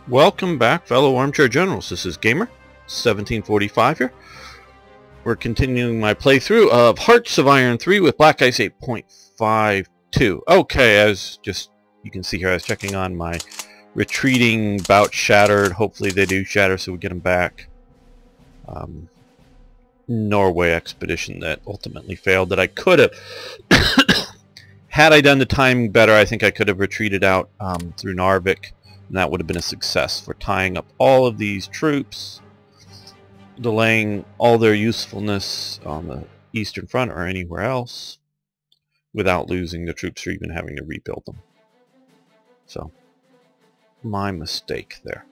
Welcome back, fellow armchair generals. This is Gamer 1745 here. We're continuing my playthrough of Hearts of Iron 3 with Black Ice 8.52. Okay, as just you can see here, I was checking on my retreating bout shattered. Hopefully they do shatter so we get them back. Norway expedition that ultimately failed that I could have had I done the timing better. I think I could have retreated out through Narvik, and that would have been a success for tying up all of these troops, delaying all their usefulness on the Eastern Front or anywhere else without losing the troops or even having to rebuild them. So, my mistake there.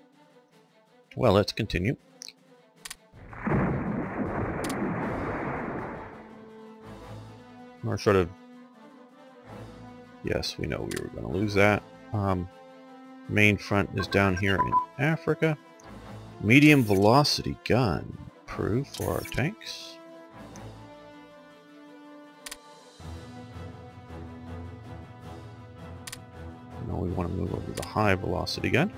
Well, let's continue. We're sort of... Yes, we know we were going to lose that. Main front is down here in Africa. Medium velocity gun. Approved for our tanks. Now we want to move over to the high velocity gun.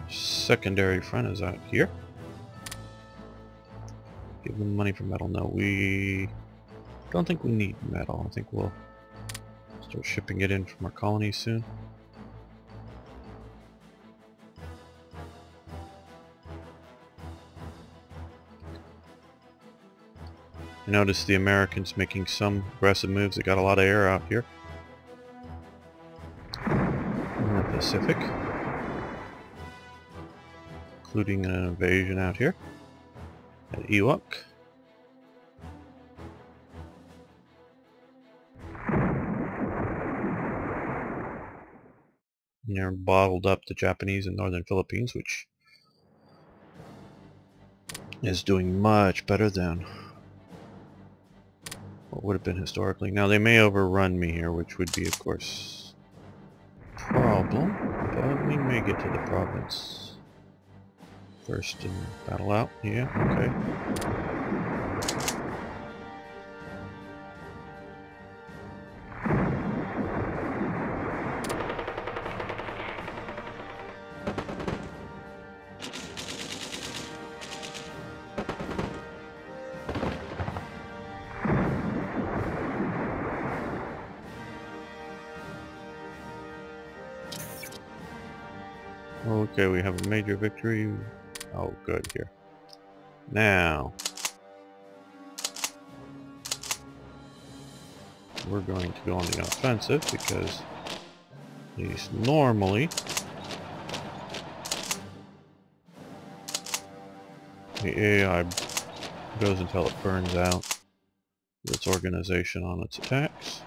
Secondary front is out here. Give them money for metal. No, we don't think we need metal. I think we'll start shipping it in from our colonies soon. I noticed the Americans making some aggressive moves. They got a lot of air out here in the Pacific, including an invasion out here at Ewok. And they're bottled up the Japanese in northern Philippines, which is doing much better than what would have been historically. Now they may overrun me here, which would be, of course, a problem, but we may get to the province first and battle out. Yeah, okay. Okay, we have a major victory. Oh, good here. Now, we're going to go on the offensive because, at least normally, the AI goes until it burns out its organization on its attacks.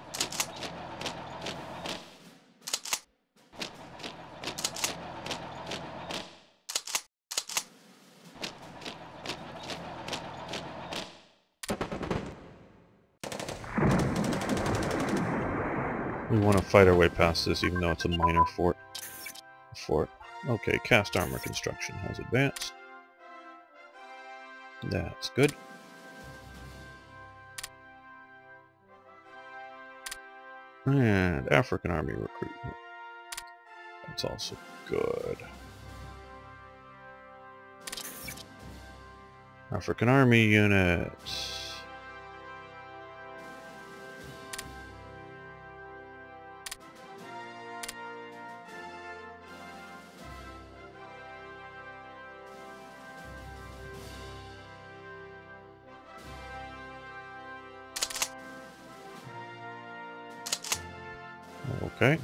We want to fight our way past this, even though it's a minor fort. Okay, cast armor construction has advanced. That's good. And African army recruitment. That's also good. African army units. Okay.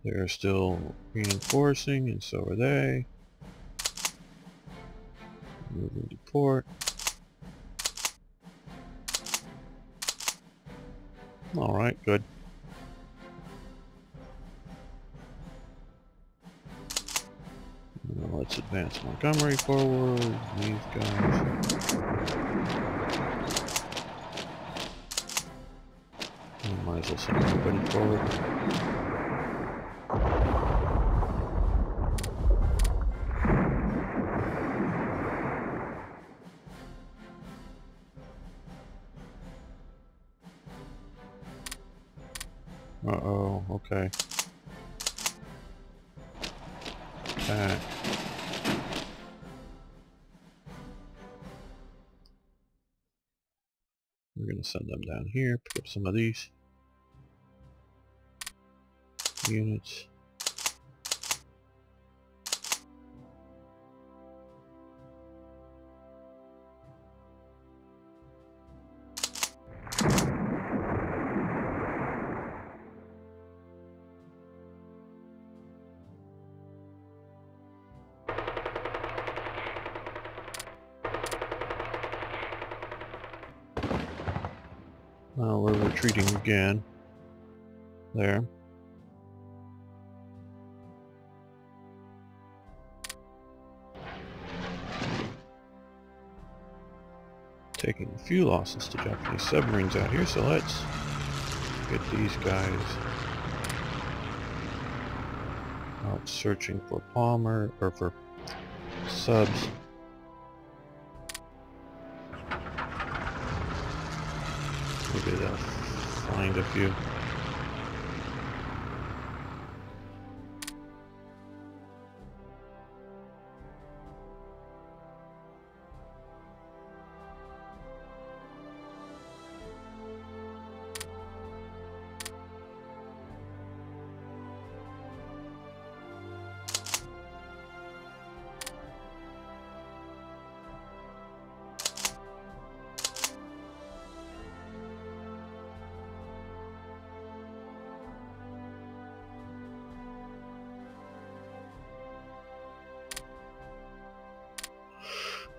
They're still reinforcing, and so are they. Moving to port. Alright, good. Now let's advance Montgomery forward. These guys. Might as well send everybody forward. Uh-oh, okay. Attack. We're going to send them down here, pick up some of these units. Well, we're retreating again. There. Taking a few losses to Japanese submarines out here, so let's get these guys out searching for bomber or for subs. Maybe they'll find a few.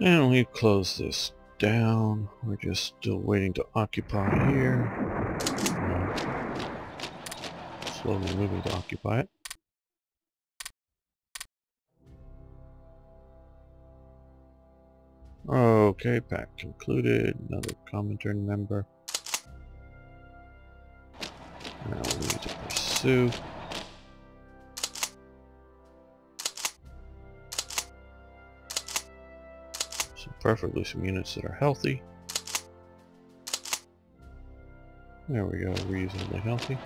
And we've closed this down. We're just still waiting to occupy here. Slowly moving to occupy it. Okay, pack concluded. Another Comintern member. Now we need to pursue. Preferably some units that are healthy. There we go, reasonably healthy.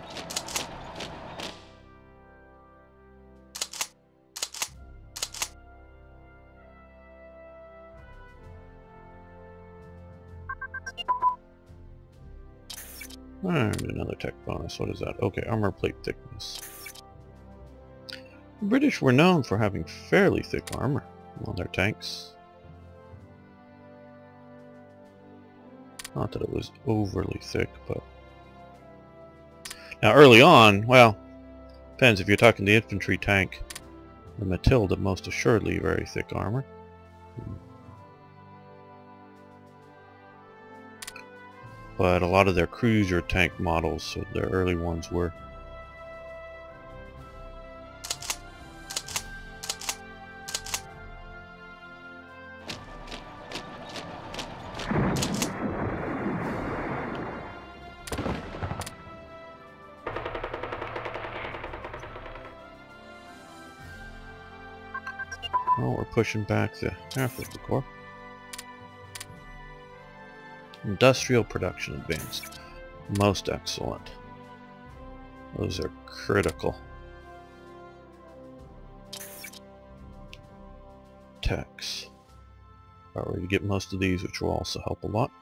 And another tech bonus. What is that? Okay, armor plate thickness. The British were known for having fairly thick armor on their tanks. Not that it was overly thick, but... Now early on, well, depends. If you're talking the infantry tank, the Matilda most assuredly very thick armor. But a lot of their cruiser tank models, so their early ones were. Well, we're pushing back the Africa Corps. Industrial production advanced. Most excellent. Those are critical. Techs. About ready to get most of these, which will also help a lot.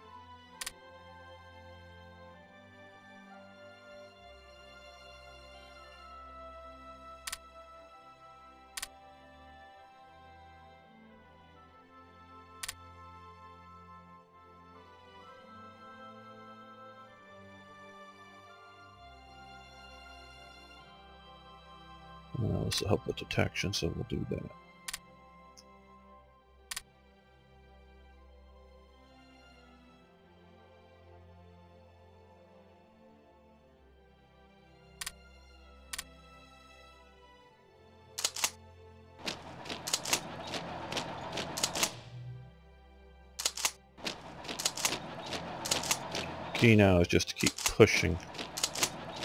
This will help with detection, so we'll do that. Key now is just to keep pushing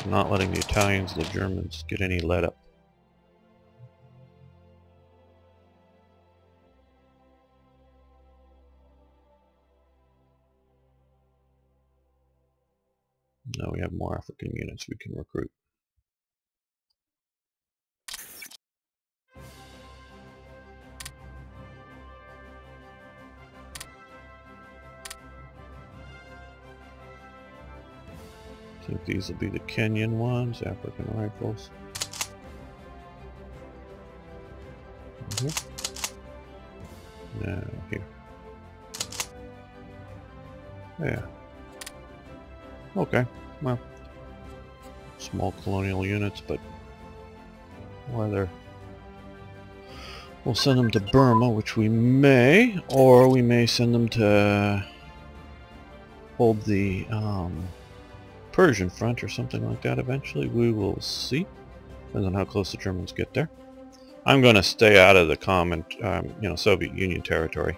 not letting the Italians, the Germans get any let up. Now we have more African units we can recruit. I think these will be the Kenyan ones, African rifles. Here. Now here. Yeah. Okay, well, small colonial units, but whether we'll send them to Burma, which we may, or we may send them to hold the Persian front or something like that eventually. We will see. Depends on how close the Germans get there. I'm going to stay out of the common, Soviet Union territory.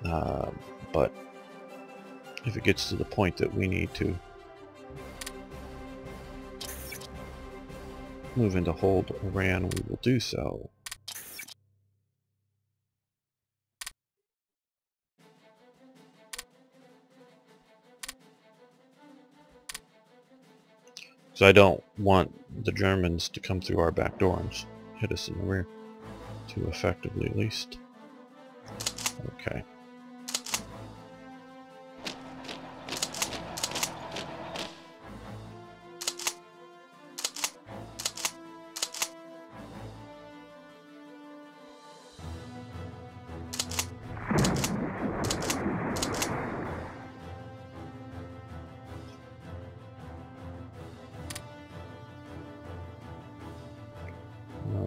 But if it gets to the point that we need to move in to hold Iran, we will do so. Because I don't want the Germans to come through our back door and hit us in the rear, too effectively at least. Okay.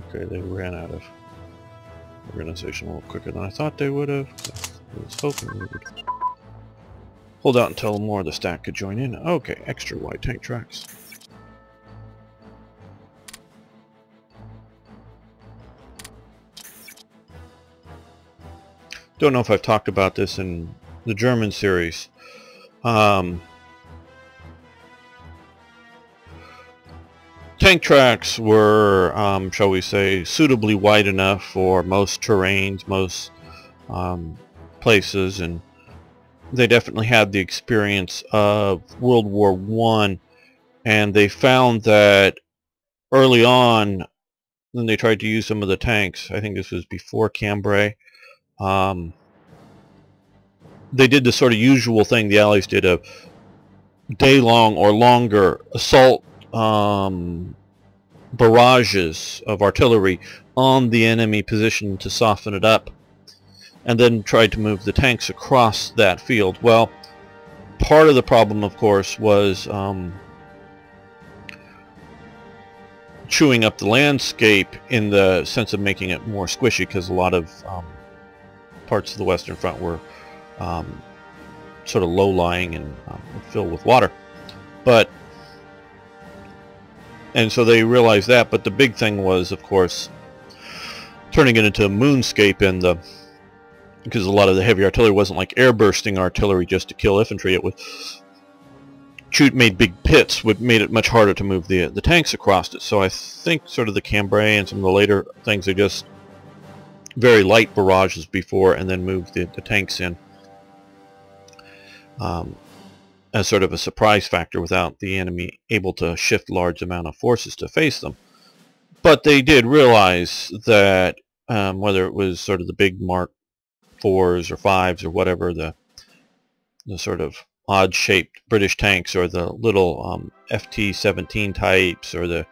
Okay, they ran out of organization a little quicker than I thought they would have. I was hoping we would hold out until more of the stack could join in. Okay, extra wide tank tracks. Don't know if I've talked about this in the German series. Tank tracks were, shall we say, suitably wide enough for most terrains, most places, and they definitely had the experience of World War I, and they found that early on, when they tried to use some of the tanks, I think this was before Cambrai, they did the sort of usual thing the Allies did, a day-long or longer assault barrages of artillery on the enemy position to soften it up, and then tried to move the tanks across that field. Well, part of the problem, of course, was chewing up the landscape in the sense of making it more squishy, because a lot of parts of the Western Front were sort of low-lying and filled with water. And so they realized that, but the big thing was, of course, turning it into a moonscape, because a lot of the heavy artillery wasn't like air-bursting artillery just to kill infantry. It was made big pits, which made it much harder to move the tanks across it. So I think sort of the Cambrai and some of the later things, they just very light barrages before, and then moved the tanks in as sort of a surprise factor without the enemy able to shift large amount of forces to face them. But they did realize that whether it was sort of the big Mark 4s or 5s or whatever, the sort of odd-shaped British tanks, or the little FT-17 types, or the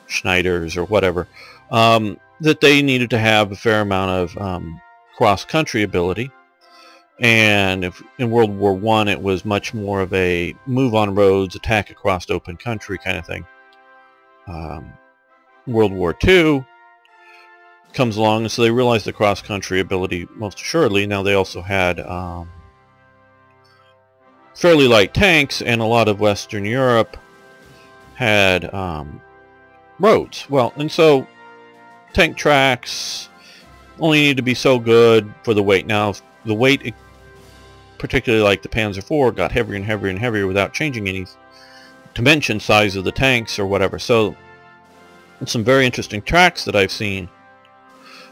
Schneiders or whatever, that they needed to have a fair amount of cross-country ability. And if in World War I it was much more of a move on roads, attack across open country kind of thing. World War II comes along, and so they realized the cross-country ability most assuredly. Now they also had fairly light tanks, and a lot of Western Europe had roads. Well, and so tank tracks only need to be so good for the weight. Now, the weight, particularly like the Panzer IV, got heavier and heavier and heavier without changing dimension size of the tanks or whatever. So some very interesting tracks that I've seen.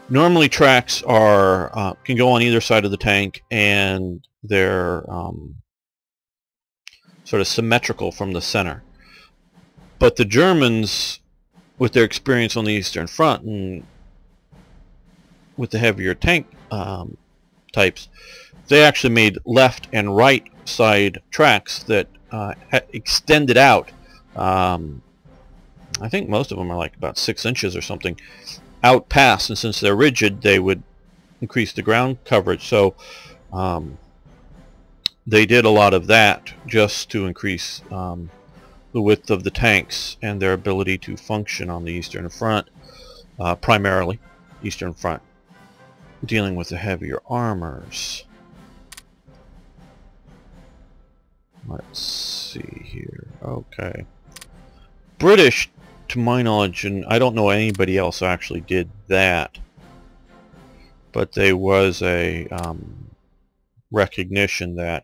Normally tracks are can go on either side of the tank, and they're sort of symmetrical from the center. But the Germans, with their experience on the Eastern Front and with the heavier tank types, they actually made left and right side tracks that extended out. I think most of them are like about 6 inches or something out past, and since they're rigid, they would increase the ground coverage. So they did a lot of that just to increase the width of the tanks and their ability to function on the Eastern Front, primarily Eastern Front, dealing with the heavier armors. Let's see here. Okay. British, to my knowledge, and I don't know anybody else who actually did that, but there was a recognition that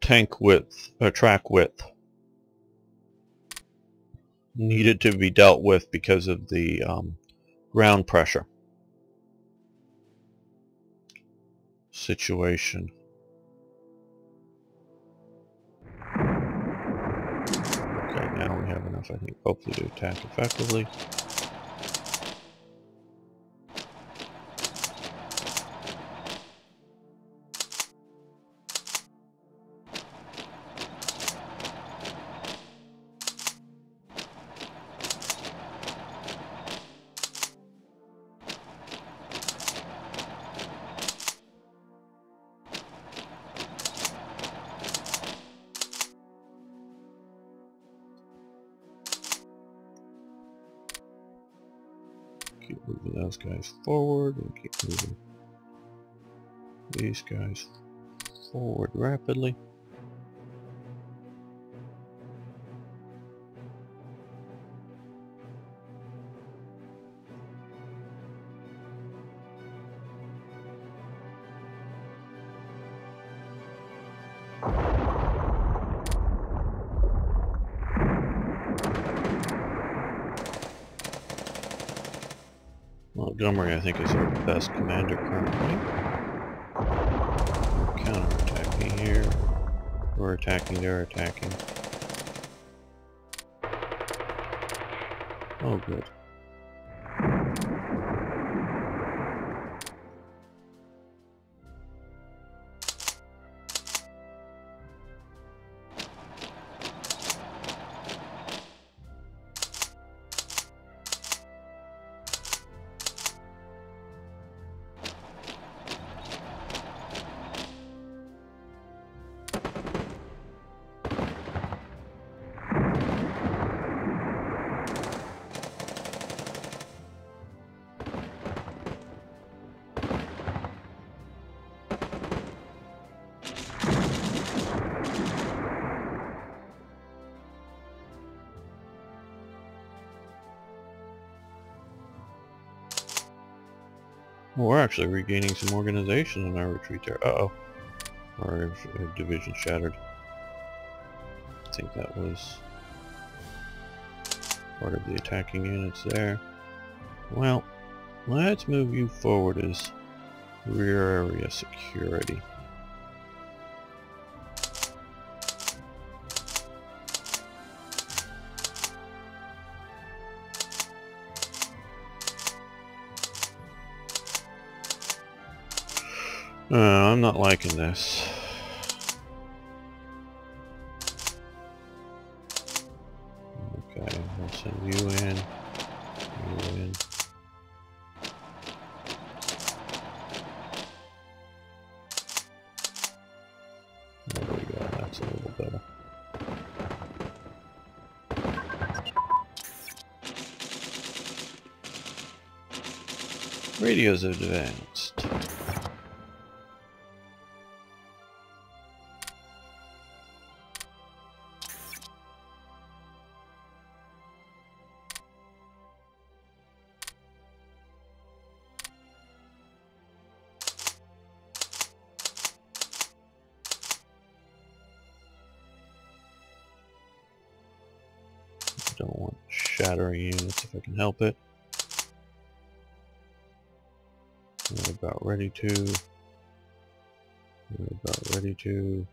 tank width, or track width, needed to be dealt with because of the ground pressure situation. Okay, now we have enough, I think, hopefully to attack effectively. Keep moving those guys forward and keep moving these guys forward rapidly. Montgomery, I think, is our best commander currently. We're counterattacking here. We're attacking, they're attacking. Oh, good. Well, we're actually regaining some organization in our retreat there. Uh-oh. Our division shattered. I think that was part of the attacking units there. Well, let's move you forward as rear area security. I'm not liking this. Okay, we'll send you in. You in. There we go, that's a little better. Radios advanced. Don't want shattering units if I can help it. We're about ready to. We're about ready to.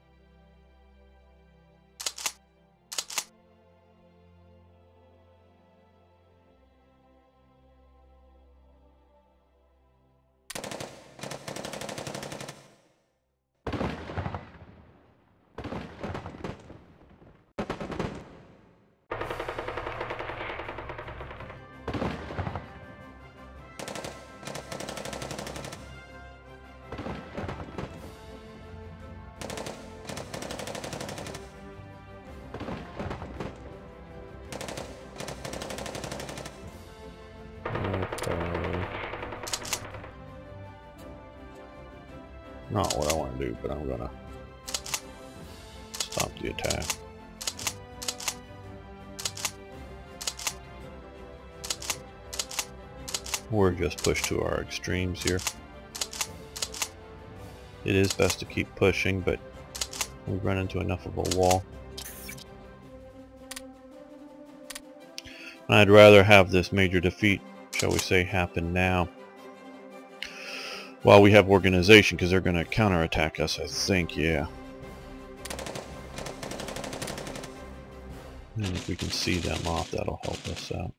Not what I want to do, but I'm gonna stop the attack. Or just push to our extremes here. It is best to keep pushing, but we run into enough of a wall. I'd rather have this major defeat, shall we say, happen now, while we have organization, because they're going to counterattack us, I think, yeah. And if we can see them off, that'll help us out.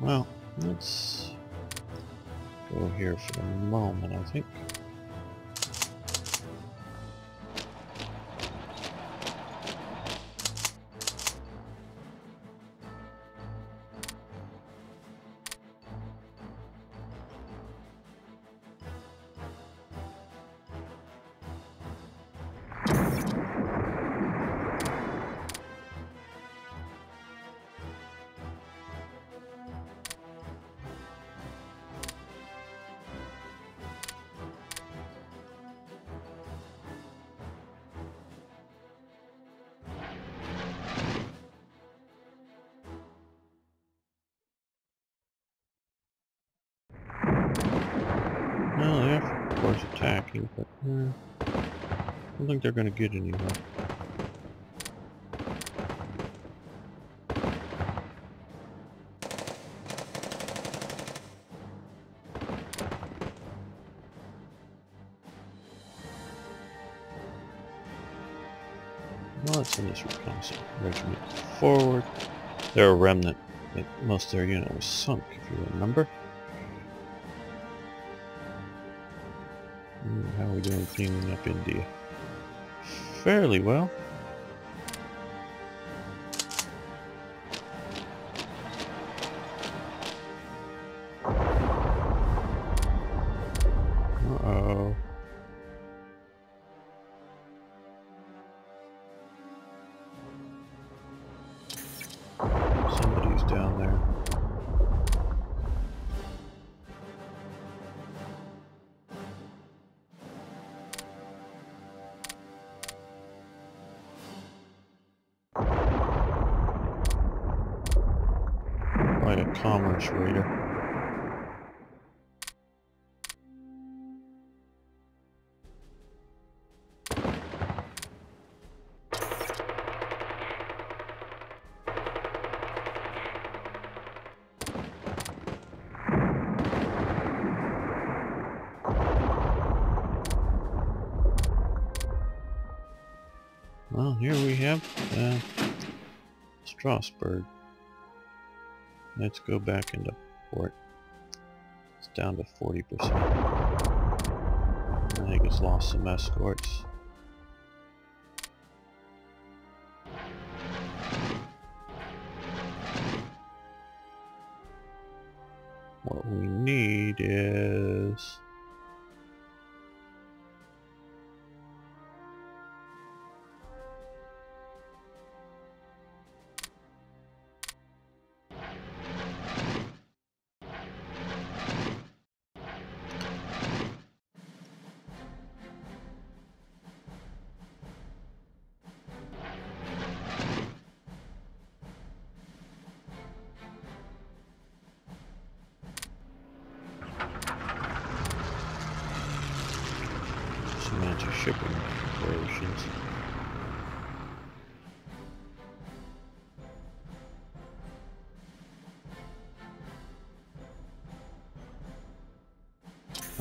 Well, let's go here for the moment, I think. Well, they are, of course, attacking, but I don't think they're going to get anywhere. Well, let's send this reconnaissance regiment forward. They're a remnant. Most of their unit was sunk, if you remember. How are we doing cleaning up India? Fairly well. Uh-oh. Somebody's down there. Quite a commerce raider. Well, here we have Strasbourg. Let's go back into port. It's down to 40%. I think it's lost some escorts. What we need is... some anti-shipping operations.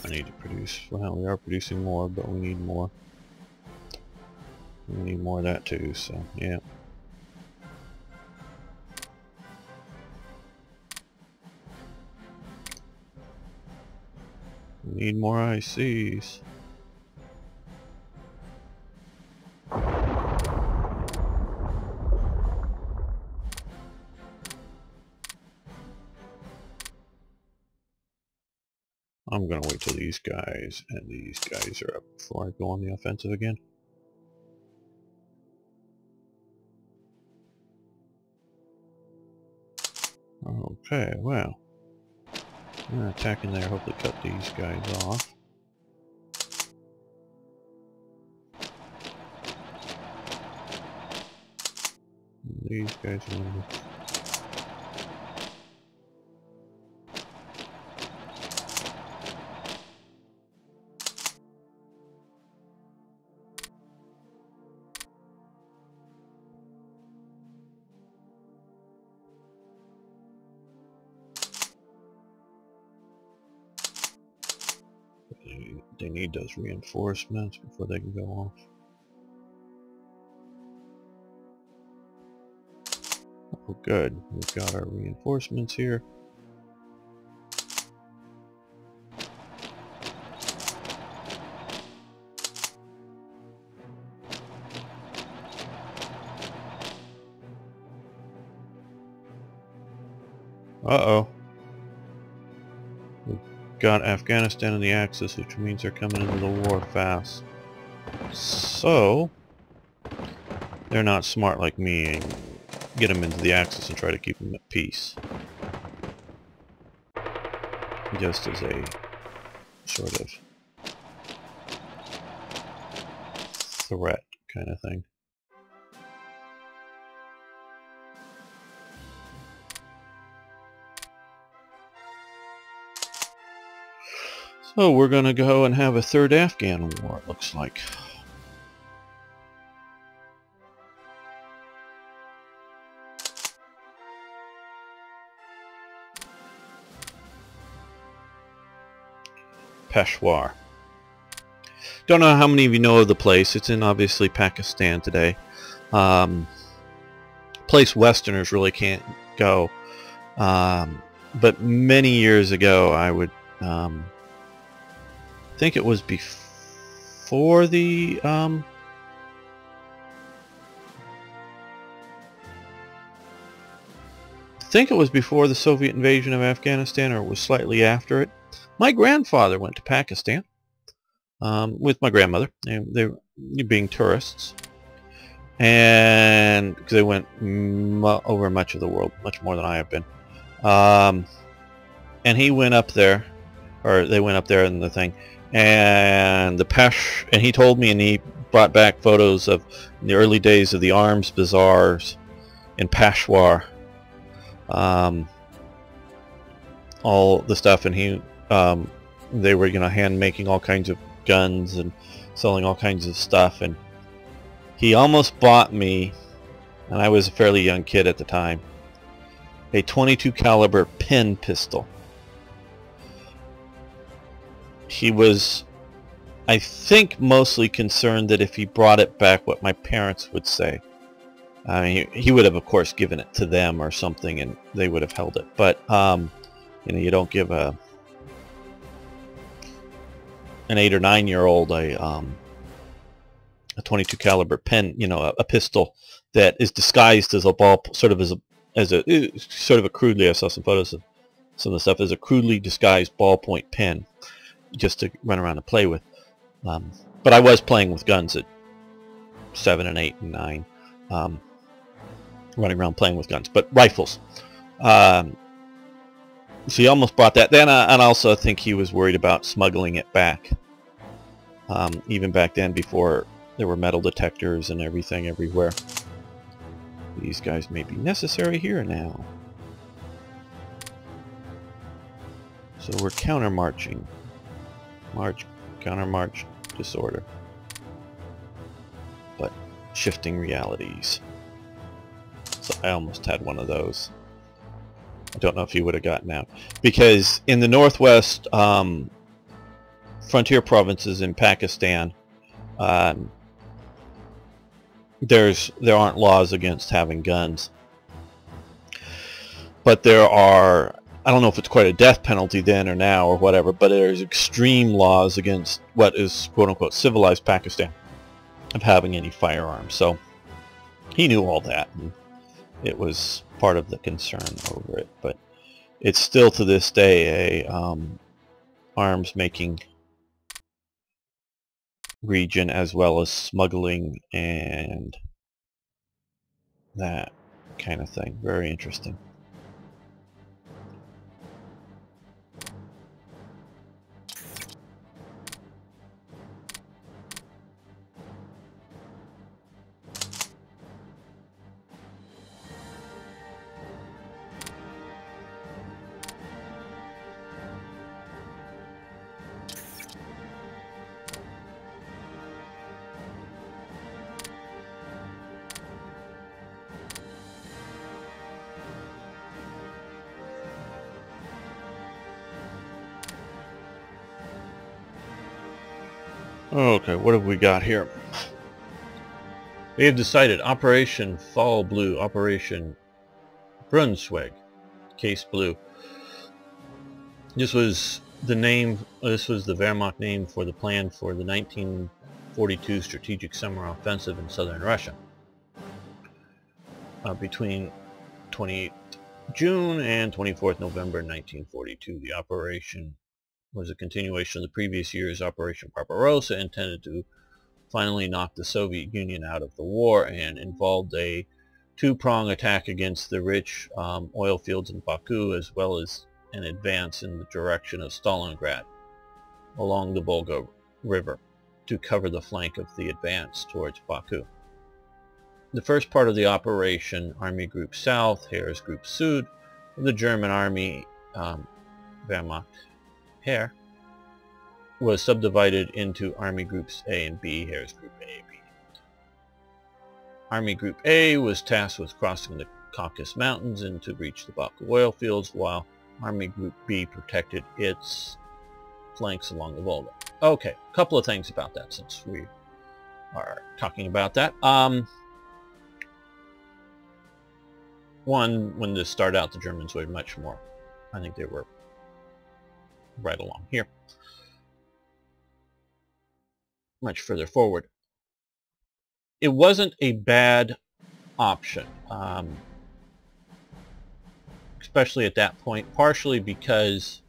I need to produce, well, we are producing more, but we need more. We need more of that too, so yeah. We need more ICs. I'm gonna wait till these guys and these guys are up before I go on the offensive again. Okay, well, attacking there, hopefully cut these guys off. These guys are gonna... They need those reinforcements before they can go off. Oh good, we've got our reinforcements here. Uh-oh. We've got Afghanistan in the Axis, which means they're coming into the war fast. So, they're not smart like me and get them into the Axis and try to keep them at peace. Just as a sort of threat kind of thing. So we're going to go and have a third Afghan war, it looks like. Peshawar. Don't know how many of you know of the place. It's in obviously Pakistan today. Place Westerners really can't go. But many years ago I would think it was before the I think it was before the Soviet invasion of Afghanistan, or it was slightly after it. My grandfather went to Pakistan with my grandmother, and they were being tourists, and because they went over much of the world, much more than I have been, and he went up there, or they went up there in the thing, and and he told me, and he brought back photos of the early days of the arms bazaars in Peshawar, all the stuff, and he they were, you know, hand making all kinds of guns and selling all kinds of stuff, and he almost bought me, and I was a fairly young kid at the time, a .22 caliber pin pistol. He was, I think, mostly concerned that if he brought it back, what my parents would say. I mean, he would have, of course, given it to them or something, and they would have held it. But you know, you don't give an 8 or 9-year-old a .22 caliber pen, you know, a pistol that is disguised as a ball, sort of as a crudely, I saw some photos of Some of the stuff is a crudely disguised ballpoint pen, just to run around and play with. But I was playing with guns at 7 and 8 and 9, running around playing with guns, but rifles. So he almost bought that. Then, and also I think he was worried about smuggling it back. Even back then, before there were metal detectors and everything everywhere. These guys may be necessary here now. So we're counter-marching. March, counter-march, disorder. But shifting realities. So I almost had one of those. I don't know if he would have gotten out. Because in the northwest frontier provinces in Pakistan, there aren't laws against having guns. But there are, I don't know if it's quite a death penalty then or now or whatever, but there's extreme laws against what is quote-unquote civilized Pakistan of having any firearms. So he knew all that, and it was part of the concern over it. But it's still to this day a arms making region, as well as smuggling and that kind of thing. Very interesting. Okay, what have we got here? They have decided Operation Fall Blue, Operation Brunswick, Case Blue. This was the name, this was the Wehrmacht name for the plan for the 1942 Strategic Summer Offensive in southern Russia. Between 28th June and 24th November 1942, the operation was a continuation of the previous year's Operation Barbarossa, intended to finally knock the Soviet Union out of the war, and involved a two-prong attack against the rich oil fields in Baku, as well as an advance in the direction of Stalingrad along the Volga River to cover the flank of the advance towards Baku. The first part of the operation, Army Group South, Heeres Group Süd, the German Army Wehrmacht Heer, was subdivided into Army Groups A and B, Heeres Group A, B. Army Group A was tasked with crossing the Caucasus Mountains and to reach the Baku oil fields, while Army Group B protected its flanks along the Volga. Okay, a couple of things about that since we are talking about that. One, when this started out, the Germans were much more, I think they were right along here, much further forward. It wasn't a bad option, especially at that point, partially because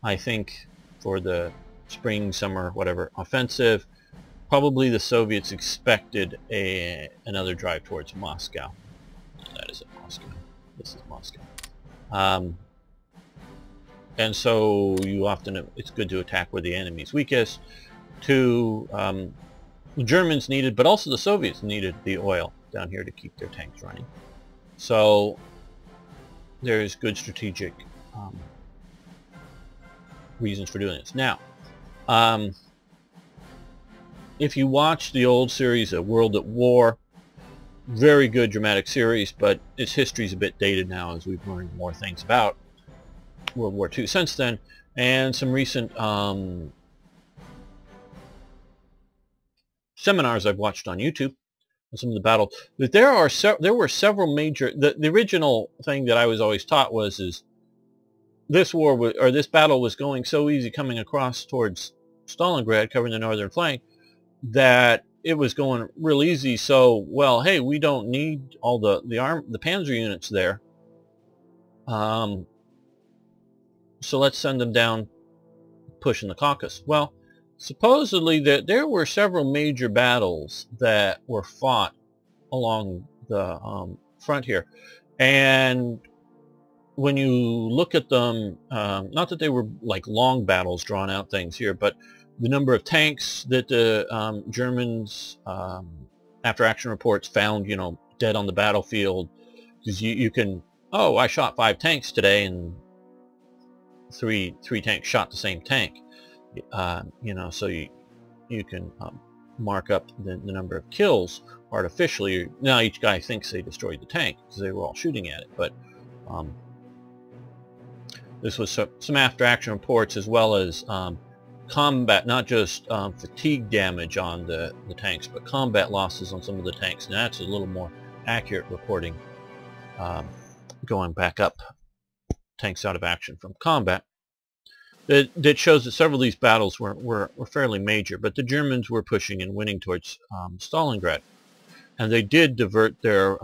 I think for the spring, summer, whatever offensive, probably the Soviets expected another drive towards Moscow. That isn't Moscow. This is Moscow. And so it's good to attack where the enemy's weakest. Two, the Germans needed, but also the Soviets needed the oil down here to keep their tanks running. So there's good strategic reasons for doing this. Now, if you watch the old series, A World at War, very good dramatic series, but its history's a bit dated now as we've learned more things about World War II since then, and some recent seminars I've watched on YouTube on some of the battles. That there were several major. The original thing that I was always taught was this battle was going so easy coming across towards Stalingrad, covering the northern flank, that it was going real easy. So, well, hey, we don't need all the Panzer units there. So let's send them down, pushing the Caucasus. Well, supposedly there were several major battles that were fought along the front here, and when you look at them, not that they were like long battles, drawn out things here, but the number of tanks that the Germans, after action reports, found, dead on the battlefield, because you can, oh, I shot 5 tanks today, and three tanks shot the same tank, so you can mark up the number of kills artificially. Now each guy thinks they destroyed the tank because they were all shooting at it, but this was some after-action reports, as well as combat, not just fatigue damage on the tanks, but combat losses on some of the tanks. And that's a little more accurate reporting, going back up tanks out of action from combat. That shows that several of these battles were fairly major, but the Germans were pushing and winning towards Stalingrad. And they did divert their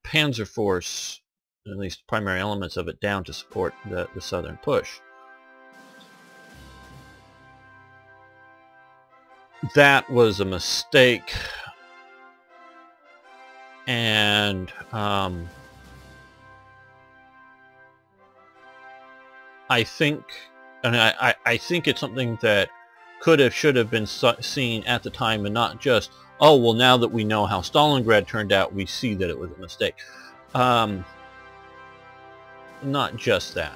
panzer force, at least primary elements of it, down to support the southern push. That was a mistake, and I think it's something that should have been seen at the time, and not just, oh, well, now that we know how Stalingrad turned out, we see that it was a mistake. Not just that.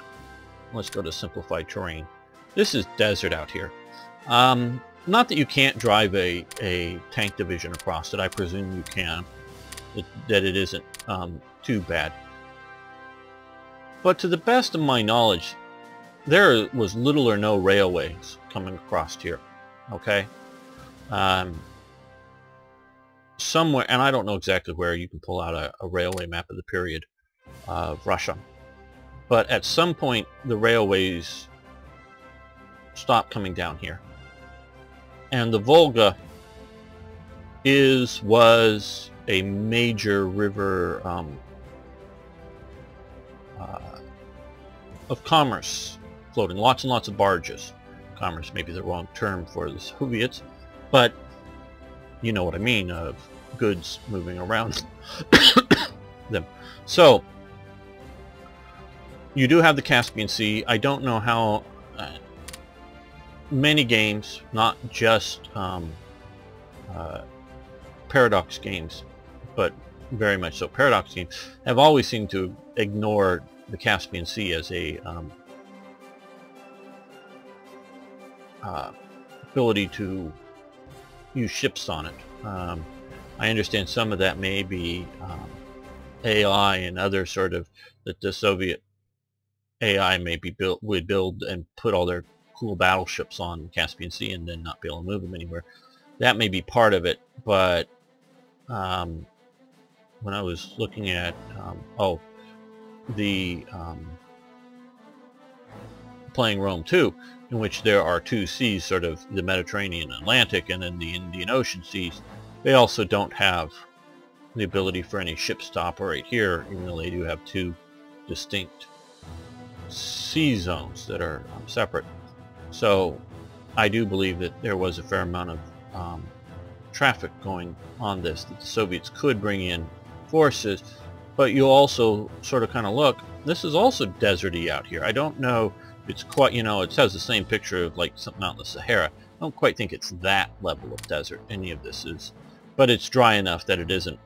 Let's go to simplified terrain. This is desert out here. Not that you can't drive a tank division across it. I presume you can. That it isn't too bad. But to the best of my knowledge, there was little or no railways coming across here. Okay? Somewhere, and I don't know exactly where, you can pull out a railway map of the period of Russia. But at some point, the railways stopped coming down here. And the Volga was a major river of commerce, floating lots and lots of barges. Commerce may be the wrong term for the Soviets, but you know what I mean, of goods moving around them. So you do have the Caspian Sea. I don't know how many games, not just Paradox games, but very much so Paradox games, have always seemed to ignore the Caspian Sea as a ability to use ships on it. I understand some of that may be AI and other sort of, that the Soviet AI would build and put all their cool battleships on the Caspian Sea and then not be able to move them anywhere. That may be part of it, but when I was looking at playing Rome 2, in which there are 2 seas, sort of the Mediterranean and Atlantic, and then the Indian Ocean seas, they also don't have the ability for any ships to operate here, even though they do have 2 distinct sea zones that are separate. So I do believe that there was a fair amount of traffic going on this, that the Soviets could bring in forces. But you also sort of kind of look, this is also deserty out here. I don't know, it's quite, it has the same picture of like something out in the Sahara. I don't quite think it's that level of desert, any of this is, but it's dry enough that it isn't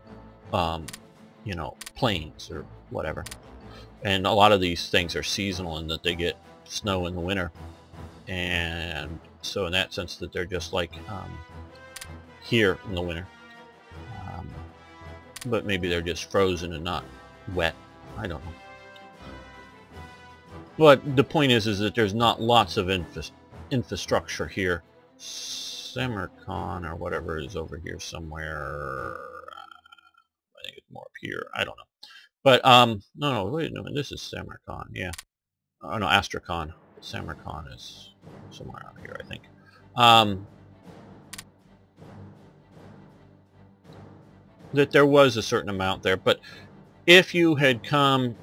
plains or whatever. And a lot of these things are seasonal in that they get snow in the winter, and so in that sense that they're just like here in the winter, but maybe they're just frozen and not wet. I don't know. But the point is that there's not lots of infrastructure here. Samarkand or whatever is over here somewhere. I think it's more up here. I don't know. But no, wait a minute. This is Samarkand. Yeah. Oh no, Astrakhan. Samarkand is somewhere out here, I think. That there was a certain amount there, but if you had come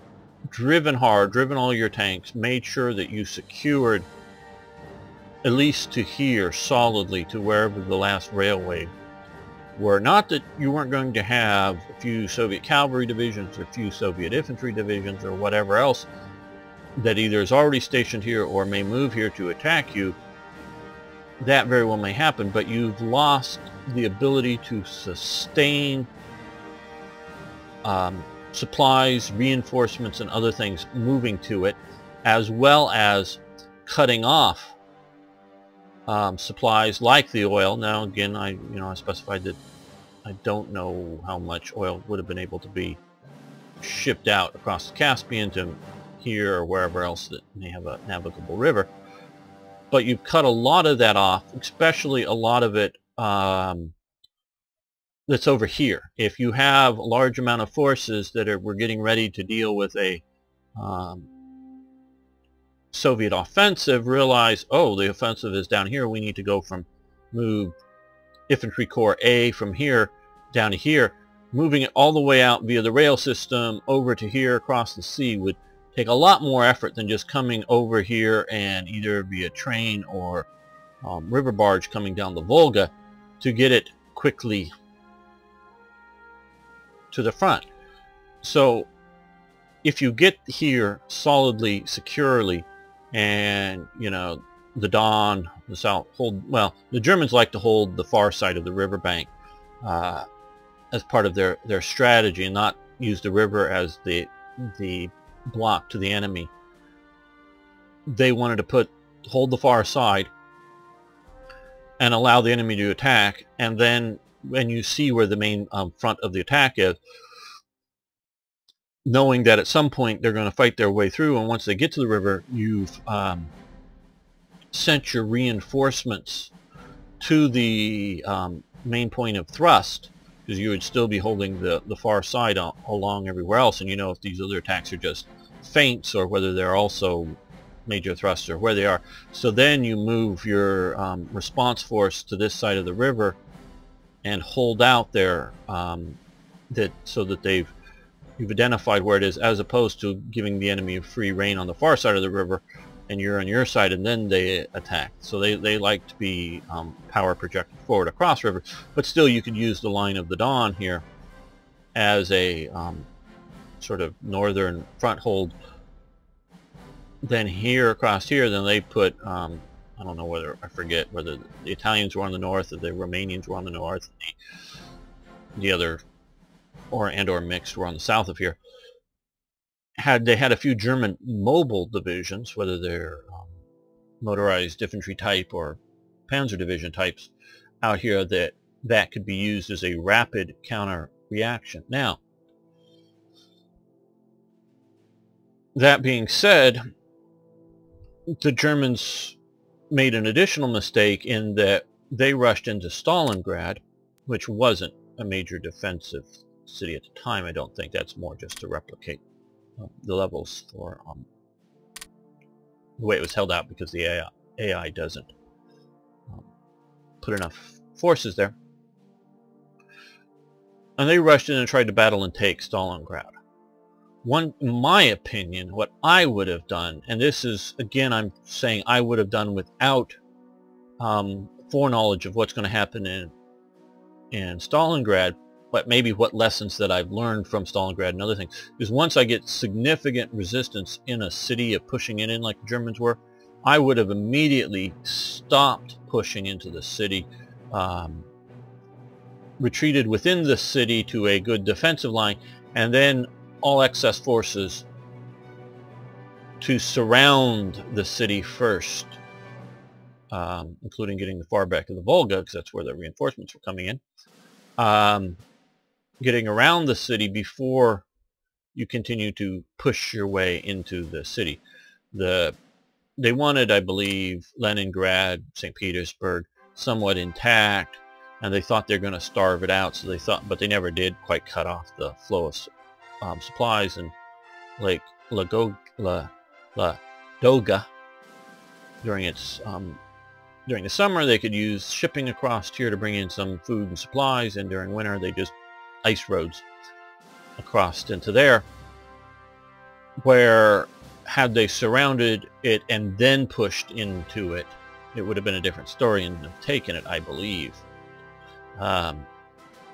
driven hard, driven all your tanks, made sure that you secured at least to here solidly to wherever the last railway were. Not that you weren't going to have a few Soviet cavalry divisions or a few Soviet infantry divisions or whatever else that either is already stationed here or may move here to attack you. That very well may happen, but you've lost the ability to sustain supplies, reinforcements, and other things moving to it, as well as cutting off supplies like the oil. Now again, I specified that I don't know how much oil would have been able to be shipped out across the Caspian to here or wherever else that may have a navigable river. But you've cut a lot of that off, especially a lot of it that's over here. If you have a large amount of forces that were getting ready to deal with a Soviet offensive, realize, oh, the offensive is down here, we need to go move Infantry Corps A from here down to here. Moving it all the way out via the rail system over to here across the sea would take a lot more effort than just coming over here and either via train or river barge coming down the Volga to get it quickly to the front. So if you get here solidly, securely, and the Don, the South the Germans like to hold the far side of the riverbank as part of their strategy and not use the river as the block to the enemy. They wanted to hold the far side and allow the enemy to attack, and then when you see where the main front of the attack is, knowing that at some point they're going to fight their way through, and once they get to the river, you've sent your reinforcements to the main point of thrust, because you would still be holding the far side along everywhere else, and if these other attacks are just feints or whether they're also major thrusts or where they are. So then you move your response force to this side of the river and hold out there so that you've identified where it is, as opposed to giving the enemy a free rein on the far side of the river and you're on your side and then they attack. So they like to be power projected forward across river, but still you could use the line of the Don here as a sort of northern front hold. Then here across here, then they put I don't know whether, I forget whether the Italians were on the north or the Romanians were on the north, and the other or mixed were on the south of here. They had a few German mobile divisions, whether they're motorized infantry type or panzer division types out here that could be used as a rapid counter reaction. Now, that being said, the Germans made an additional mistake in that they rushed into Stalingrad, which wasn't a major defensive city at the time. I don't think. That's more just to replicate the levels for the way it was held out, because the AI doesn't put enough forces there. And they rushed in and tried to battle and take Stalingrad. In my opinion, what I would have done, and this is, again, I'm saying I would have done without foreknowledge of what's going to happen in Stalingrad, but maybe what lessons that I've learned from Stalingrad and other things, is once I get significant resistance in a city of pushing it in like the Germans were, I would have immediately stopped pushing into the city, retreated within the city to a good defensive line, and then all excess forces to surround the city first, including getting the far back of the Volga, because that's where the reinforcements were coming in, getting around the city before you continue to push your way into the city. They wanted, I believe, Leningrad, St. Petersburg, somewhat intact, and they thought they're going to starve it out. So they thought, but they never did quite cut off the flow of supplies. And Lake Ladoga during the summer, they could use shipping across here to bring in some food and supplies, and during winter they just ice roads across into there. where had they surrounded it and then pushed into it, it would have been a different story and have taken it, I believe.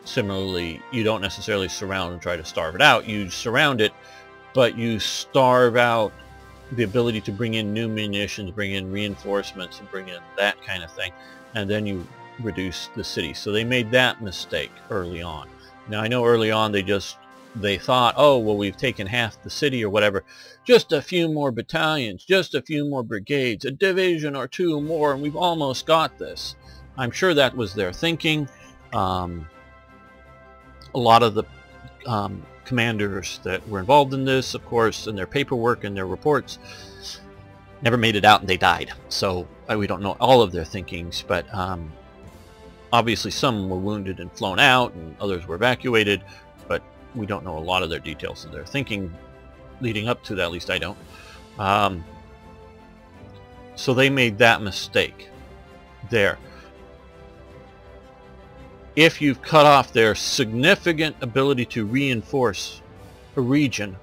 Similarly, you don't necessarily surround and try to starve it out. You surround it, but you starve out the ability to bring in new munitions, bring in reinforcements, and bring in that kind of thing, and then you reduce the city. So they made that mistake early on. Now I know early on they thought, oh well, we've taken half the city or whatever, just a few more battalions, just a few more brigades, a division or two more, and we've almost got this. I'm sure that was their thinking. A lot of the commanders that were involved in this, of course, in their paperwork and their reports, never made it out and they died. So we don't know all of their thinkings, but obviously some were wounded and flown out and others were evacuated, but we don't know a lot of their details of their thinking leading up to that, at least I don't. So they made that mistake there. If you've cut off their significant ability to reinforce a region,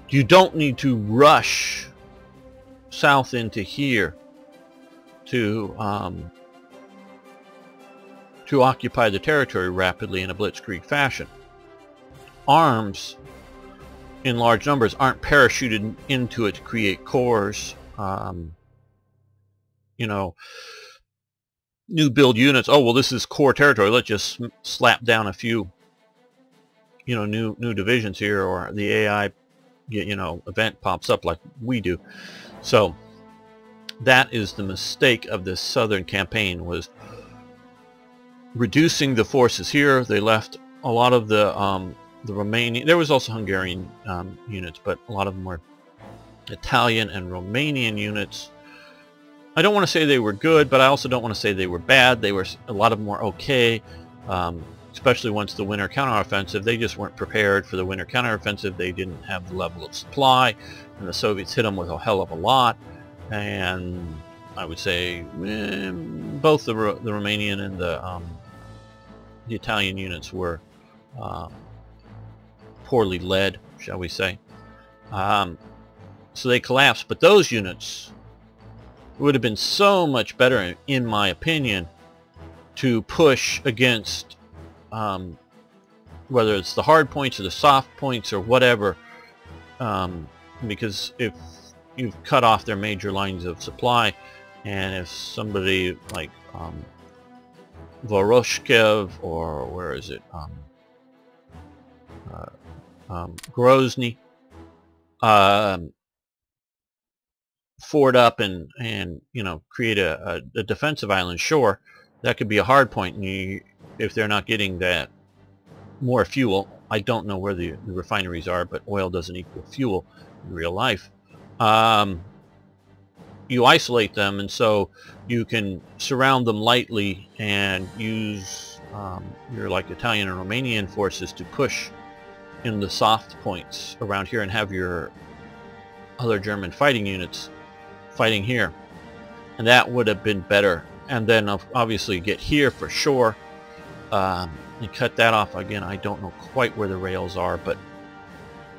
you don't need to rush south into here to occupy the territory rapidly in a blitzkrieg fashion. Arms in large numbers aren't parachuted into it to create cores. You know, new build units, oh well, this is core territory, let's just slap down a few, you know, new divisions here, or the AI, you know, event pops up like we do. So that is the mistake of this southern campaign, was reducing the forces here. They left a lot of the Romanian, there was also Hungarian units, but a lot of them were Italian and Romanian units. I don't want to say they were good, but I also don't want to say they were bad. They were, a lot of them were okay, especially once the winter counteroffensive. They just weren't prepared for the winter counteroffensive. They didn't have the level of supply, and the Soviets hit them with a hell of a lot. And I would say both the Romanian and the Italian units were poorly led, shall we say. So they collapsed, but those units, it would have been so much better, in my opinion, to push against whether it's the hard points or the soft points or whatever, because if you've cut off their major lines of supply, and if somebody like Voroshkev, or where is it, Grozny, ford up and you know, create a defensive island, sure, that could be a hard point. And if they're not getting that more fuel, I don't know where the refineries are, but oil doesn't equal fuel in real life. You isolate them, and so you can surround them lightly and use your like Italian and Romanian forces to push in the soft points around here, and have your other German fighting units fighting here, and that would have been better. And then obviously get here for sure, and cut that off. Again, I don't know quite where the rails are, but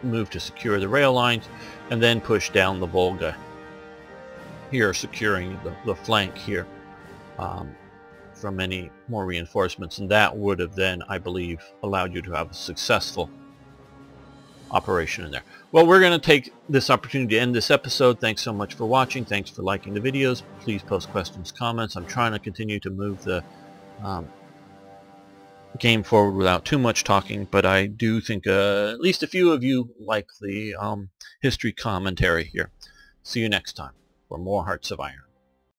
move to secure the rail lines, and then push down the Volga here, securing the flank here from any more reinforcements, and that would have then, I believe, allowed you to have a successful operation in there. Well, we're going to take this opportunity to end this episode. Thanks so much for watching. Thanks for liking the videos. Please post questions, comments. I'm trying to continue to move the game forward without too much talking, but I do think at least a few of you like the history commentary here. See you next time for more Hearts of Iron.